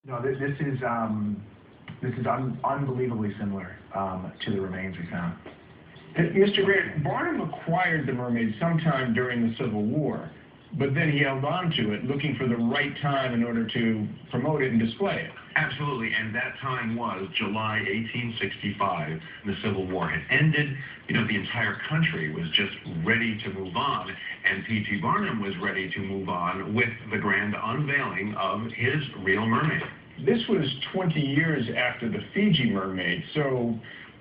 No, this is unbelievably similar to the remains we found. Mr. Grant, Barnum acquired the mermaid sometime during the Civil War, but then he held on to it, looking for the right time in order to promote it and display it. Absolutely, and that time was July 1865. The Civil War had ended. You know, the entire country was just ready to move on, and P.T. Barnum was ready to move on with the grand unveiling of his real mermaid. This was 20 years after the Fiji mermaid, so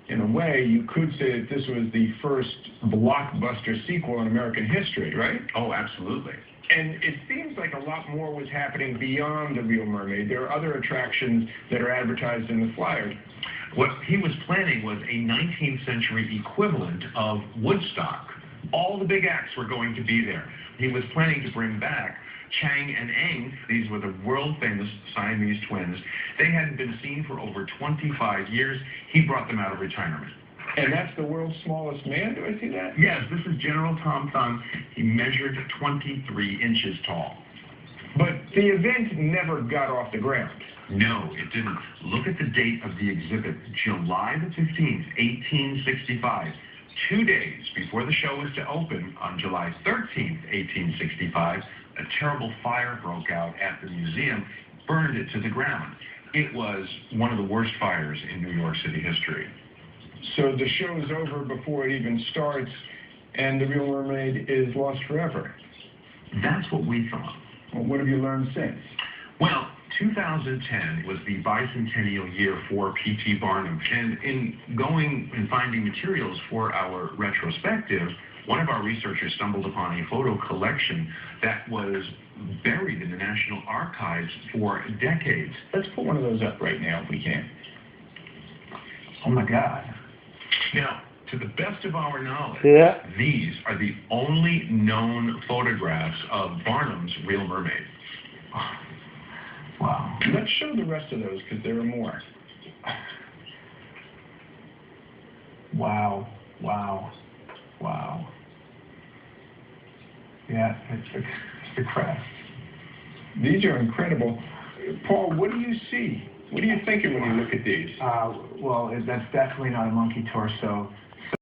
in a way, you could say that this was the first blockbuster sequel in American history, right? Oh, absolutely. And it seems like a lot more was happening beyond the real mermaid. There are other attractions that are advertised in the flyers. What he was planning was a 19th century equivalent of Woodstock. All the big acts were going to be there. He was planning to bring back Chang and Eng. These were the world-famous Siamese twins. They hadn't been seen for over 25 years. He brought them out of retirement. And that's the world's smallest man? Do I see that? Yes, this is General Tom Thumb. He measured 23 inches tall. But the event never got off the ground. No, it didn't. Look at the date of the exhibit, July the 15th, 1865. 2 days before the show was to open, on July 13th, 1865, a terrible fire broke out at the museum, burned it to the ground. It was one of the worst fires in New York City history. So the show is over before it even starts, and the real mermaid is lost forever. That's what we thought. Well, what have you learned since? Well, 2010 was the bicentennial year for P.T. Barnum, and in going and finding materials for our retrospective, one of our researchers stumbled upon a photo collection that was buried in the National Archives for decades. Let's put one of those up right now if we can. Oh my God. Now, to the best of our knowledge, these are the only known photographs of Barnum's real mermaid. Wow. Let's show the rest of those, because there are more. Wow. Wow. Wow. Yeah, it's the crest. These are incredible. Paul, what do you see? What are you thinking when you look at these? Well, that's definitely not a monkey torso.